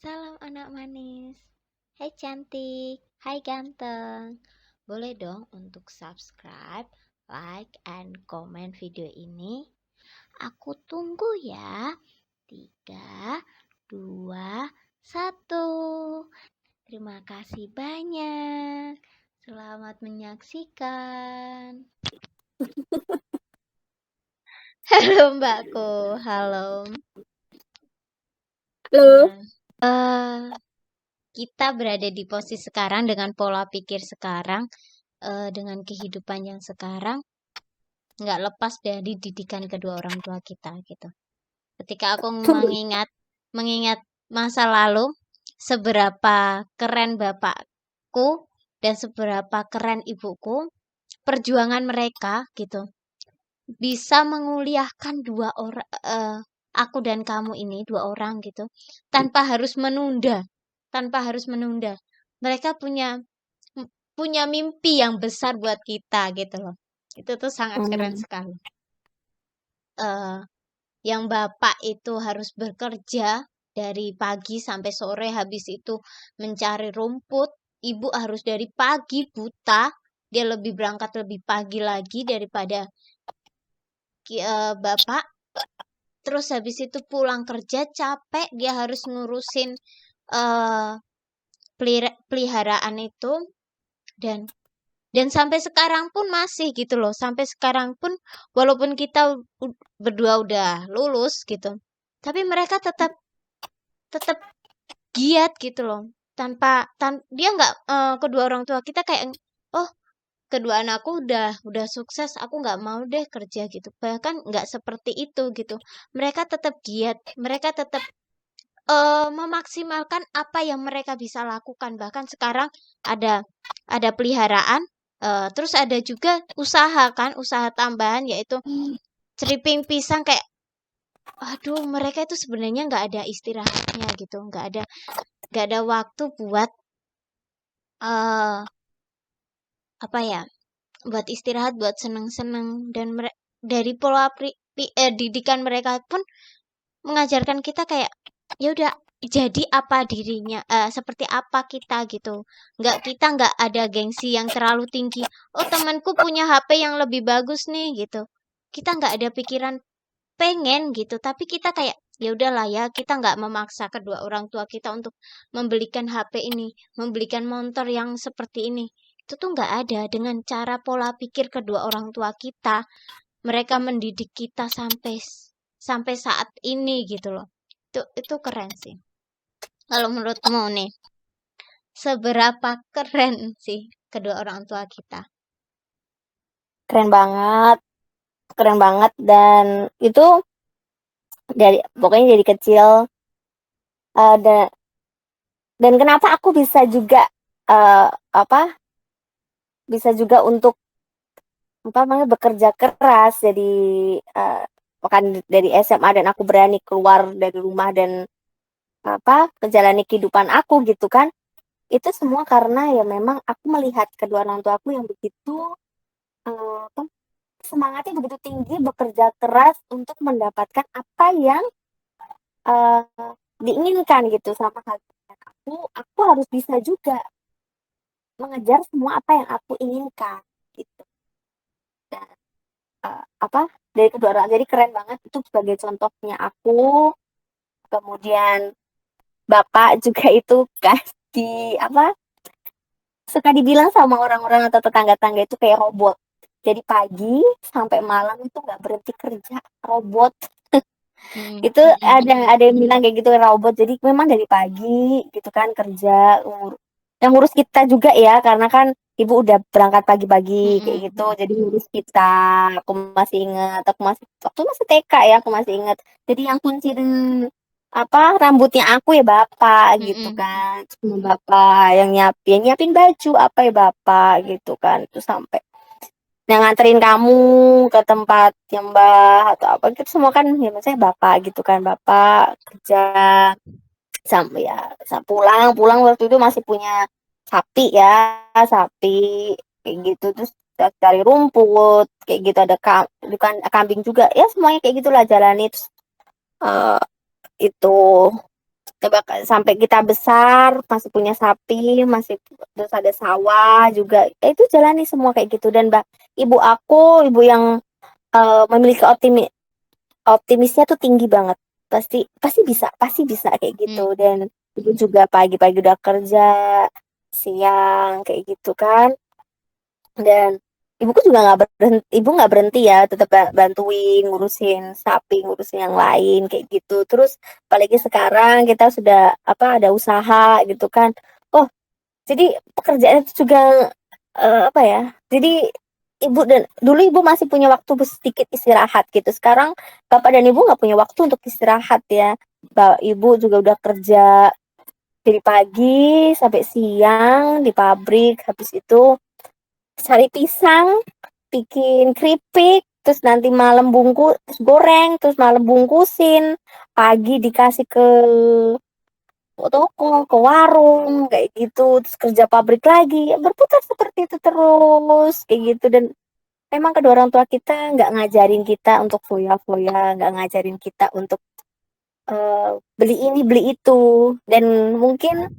Salam anak manis. Hai cantik, hai ganteng. Boleh dong untuk subscribe, like, and comment video ini. Aku tunggu ya. 3, 2, 1. Terima kasih banyak. Selamat menyaksikan. Halo mbakku, halo. Halo. Nah, kita berada di posisi sekarang dengan pola pikir sekarang, dengan kehidupan yang sekarang, nggak lepas dari didikan kedua orang tua kita gitu. Ketika aku Tunggu. mengingat masa lalu, seberapa keren bapakku dan seberapa keren ibuku, perjuangan mereka gitu, bisa menguliahkan aku dan kamu ini dua orang gitu, tanpa harus menunda. Mereka punya mimpi yang besar buat kita gitu loh. Itu tuh sangat keren Hmm. sekali. eh yang bapak itu harus bekerja dari pagi sampai sore, habis itu mencari rumput. Ibu harus dari pagi buta, dia lebih berangkat lebih pagi lagi daripada bapak. Terus habis itu pulang kerja capek, dia harus ngurusin eh peliharaan itu, dan sampai sekarang pun masih gitu loh. Sampai sekarang pun walaupun kita berdua udah lulus gitu, tapi mereka tetap tetap giat gitu loh. Dia nggak, kedua orang tua kita kayak, oh, kedua anakku udah sukses, aku nggak mau deh kerja gitu. Bahkan nggak seperti itu gitu. Mereka tetap giat, mereka tetap memaksimalkan apa yang mereka bisa lakukan. Bahkan sekarang ada peliharaan, terus ada juga usaha kan, usaha tambahan yaitu ceriping pisang kayak, aduh, mereka itu sebenarnya nggak ada istirahatnya gitu, nggak ada waktu buat eh apa ya, buat istirahat, buat seneng-seneng. Dan dari pola didikan mereka pun mengajarkan kita kayak, ya udah, jadi apa dirinya, seperti apa kita gitu. Kita nggak ada gengsi yang terlalu tinggi. Oh, temanku punya HP yang lebih bagus nih gitu. Kita nggak ada pikiran pengen gitu, tapi kita kayak, ya udahlah ya, kita nggak memaksa kedua orang tua kita untuk membelikan HP ini, membelikan motor yang seperti ini. Itu tuh nggak ada. Dengan cara pola pikir kedua orang tua kita, mereka mendidik kita sampai sampai saat ini gitu loh. Itu keren sih. Kalau menurutmu nih, seberapa keren sih kedua orang tua kita? Keren banget, keren banget. Dan itu dari pokoknya dari kecil, eh, dan dan kenapa aku bisa juga apa bisa juga untuk apa namanya bekerja keras, jadi bukan dari SMA, dan aku berani keluar dari rumah dan menjalani kehidupan aku gitu kan. Itu semua karena ya memang aku melihat kedua orang tua aku yang begitu apa, semangatnya begitu tinggi, bekerja keras untuk mendapatkan apa yang uh, diinginkan gitu. Sama halnya aku harus bisa juga mengejar semua apa yang aku inginkan gitu. Dan dari kedua orang, jadi keren banget itu sebagai contohnya aku. Kemudian bapak juga itu di apa suka dibilang sama orang-orang atau tetangga-tangga itu kayak robot. Jadi pagi sampai malam itu nggak berhenti kerja, robot. Mm, Itu mm, mm, ada yang bilang kayak gitu, robot. Jadi memang dari pagi gitu kan kerja, yang ngurus kita juga ya, karena kan ibu udah berangkat mm, pagi-pagi kayak mm, gitu, mm, jadi ngurus kita. Aku masih ingat, waktu masih TK ya, aku masih ingat. Jadi yang kunciin rambutnya aku ya bapak mm, gitu mm, mm. kan, cuma bapak yang nyiapin baju apa ya bapak gitu kan. Itu sampai yang nganterin kamu ke tempat yang mbak atau apa gitu, semua kan ya maksudnya bapak gitu kan. Bapak kerja sampai ya pulang pulang waktu itu masih punya sapi ya, sapi kayak gitu. Terus cari rumput kayak gitu, ada bukan kambing juga ya, semuanya kayak gitulah jalani. Terus, itu sampai kita besar, masih punya sapi, masih terus ada sawah juga. Itu jalani semua kayak gitu. Dan ibu aku, ibu yang memiliki optimisnya tuh tinggi banget. Pasti bisa kayak Hmm. gitu. Dan ibu juga pagi-pagi udah kerja, siang kayak gitu kan. Dan ibuku juga nggak berhenti ya, tetap bantuin ngurusin sapi, ngurusin yang lain kayak gitu. Terus apalagi sekarang kita sudah ada usaha gitu kan. Oh, jadi pekerjaan itu juga apa ya? Jadi dulu ibu masih punya waktu sedikit istirahat gitu. Sekarang bapak dan ibu nggak punya waktu untuk istirahat ya. Ibu juga udah kerja dari pagi sampai siang di pabrik, habis itu cari pisang, bikin keripik, terus nanti malam bungkus goreng, terus malam bungkusin, pagi dikasih ke toko, ke warung, kayak gitu, terus kerja pabrik lagi, ya berputar seperti itu terus, kayak gitu. Dan emang kedua orang tua kita nggak ngajarin kita untuk foya-foya, nggak ngajarin kita untuk beli ini, beli itu. Dan mungkin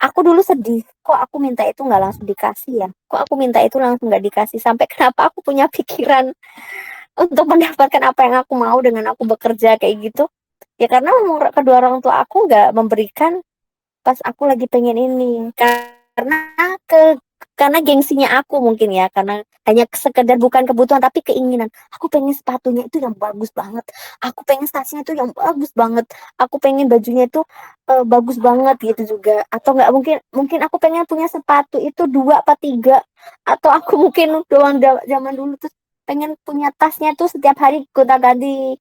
aku dulu sedih, kok aku minta itu nggak langsung dikasih ya? Kok aku minta itu langsung nggak dikasih? Sampai kenapa aku punya pikiran untuk mendapatkan apa yang aku mau dengan aku bekerja kayak gitu? Ya karena kedua orang tua aku nggak memberikan pas aku lagi pengen ini. Ke karena gengsinya aku mungkin ya, karena hanya sekedar bukan kebutuhan tapi keinginan. Aku pengen sepatunya itu yang bagus banget. Aku pengen tasnya itu yang bagus banget. Aku pengen bajunya itu bagus banget gitu juga. Atau nggak mungkin mungkin aku pengen punya sepatu itu 2 apa 3. Atau aku mungkin doang zaman dulu tuh pengen punya tasnya tuh setiap hari gonta-ganti,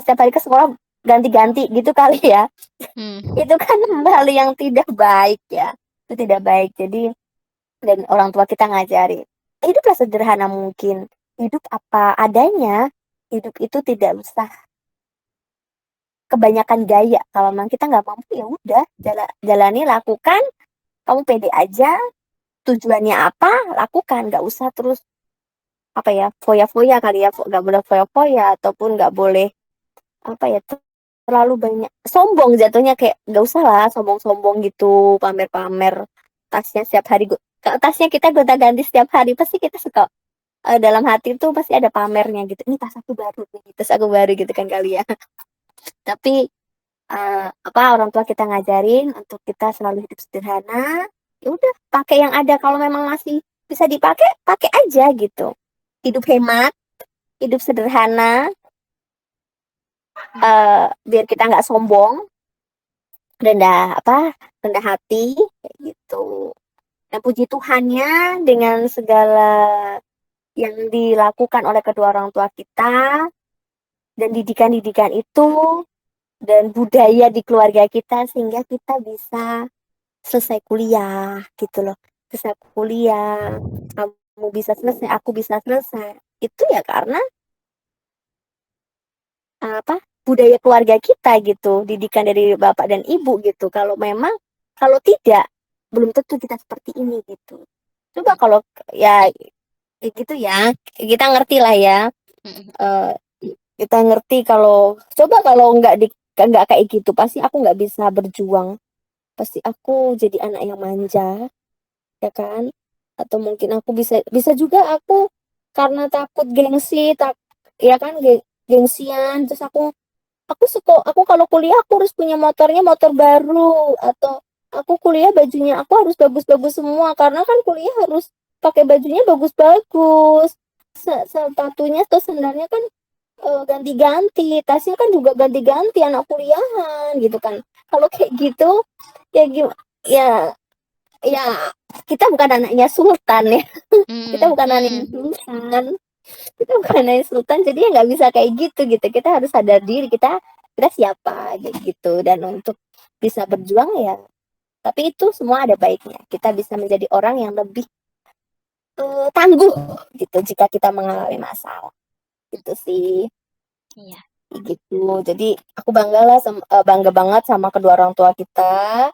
setiap hari ke sekolah ganti-ganti gitu kali ya. Hmm. Itu kan hal yang tidak baik ya. Itu tidak baik. Jadi dan orang tua kita ngajarin, hiduplah sederhana mungkin, hidup apa adanya, hidup itu tidak usah kebanyakan gaya. Kalau memang kita nggak mampu ya udah jalani, lakukan, kamu pede aja, tujuannya apa lakukan, nggak usah terus apa ya, foya-foya kali ya, nggak boleh foya-foya ataupun nggak boleh apa ya, terlalu banyak sombong, jatuhnya kayak nggak usah lah sombong-sombong gitu, pamer-pamer tasnya setiap hari. Kalau tasnya kita gonta-ganti setiap hari pasti kita suka, dalam hati tuh pasti ada pamernya gitu, ini tas aku baru nih, tas aku baru gitu kan kali ya. Tapi orang tua kita ngajarin untuk kita selalu hidup sederhana, ya udah pakai yang ada, kalau memang masih bisa dipakai pakai aja gitu, hidup hemat, hidup sederhana, biar kita nggak sombong, rendah hati kayak gitu. Dan puji Tuhannya dengan segala yang dilakukan oleh kedua orang tua kita dan didikan-didikan itu dan budaya di keluarga kita, sehingga kita bisa selesai kuliah gitu loh. Selesai kuliah, kamu bisa selesai, aku bisa selesai. Itu ya karena budaya keluarga kita gitu, didikan dari bapak dan ibu gitu. Kalau tidak, belum tentu kita seperti ini gitu. Coba kalau ya gitu ya, kita ngerti lah ya. Hmm. eh, kita ngerti kalau nggak kayak gitu, pasti aku nggak bisa berjuang, pasti aku jadi anak yang manja, ya kan? Atau mungkin aku bisa bisa juga aku karena takut gengsi, ya kan, gengsian, terus aku kalau kuliah aku harus punya motor baru, atau aku kuliah bajunya aku harus bagus-bagus semua, karena kan kuliah harus pakai bajunya bagus-bagus, sepatunya atau sendalnya kan ganti-ganti, tasnya kan juga ganti-ganti, anak kuliahan gitu kan. Kalau kayak gitu ya ya ya kita bukan anaknya sultan ya. kita Hmm. bukan anaknya Hmm. sultan kita bukan anaknya sultan, jadi ya nggak bisa kayak gitu. Kita harus sadar diri, kita siapa gitu. Dan untuk bisa berjuang ya, tapi itu semua ada baiknya, kita bisa menjadi orang yang lebih tangguh gitu jika kita mengalami masalah gitu sih. Iya. Gitu. Jadi aku bangga banget sama kedua orang tua kita,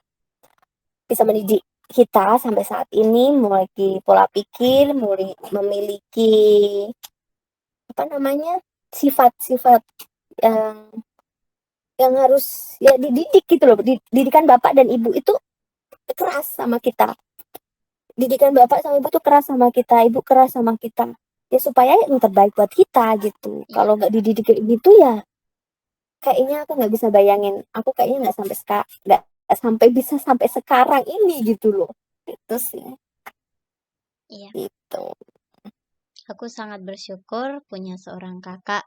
bisa mendidik kita sampai saat ini, memiliki pola pikir, memiliki apa namanya, sifat-sifat yang yang harus ya dididik gitu loh. Didikan bapak dan ibu itu keras sama kita. Didikan bapak sama ibu tuh keras sama kita, ibu keras sama kita. Ya supaya yang terbaik buat kita gitu. Iya. Kalau nggak dididik kayak gitu ya, kayaknya aku nggak bisa bayangin. Aku kayaknya nggak sampai bisa sampai sekarang ini gitu loh. Itu sih. Iya. Gitu. Aku sangat bersyukur punya seorang kakak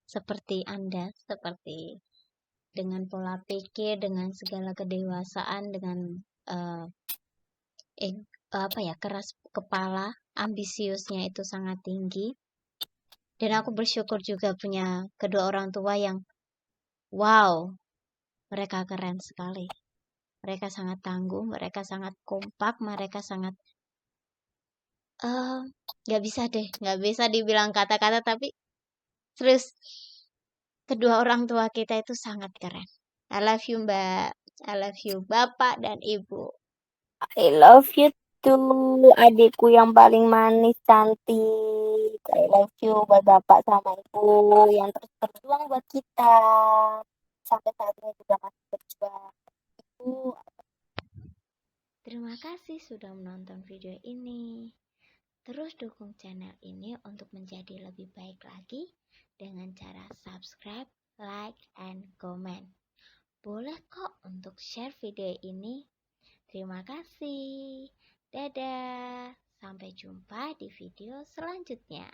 seperti Anda, seperti dengan pola pikir, dengan segala kedewasaan, dengan keras kepala, ambisiusnya itu sangat tinggi. Dan aku bersyukur juga punya kedua orang tua yang wow, mereka keren sekali. Mereka sangat tangguh, mereka sangat kompak, mereka sangat nggak bisa dibilang kata-kata, tapi terus kedua orang tua kita itu sangat keren. I love you Mbak, I love you Bapak dan Ibu. I love you too, adikku yang paling manis, cantik. I love you buat bapak sama ibu yang terus berjuang buat kita. Sampai saat ini juga masih berjuang. Ibu. Terima kasih sudah menonton video ini. Terus dukung channel ini untuk menjadi lebih baik lagi dengan cara subscribe, like, and comment. Boleh kok untuk share video ini. Terima kasih. Dadah. Sampai jumpa di video selanjutnya.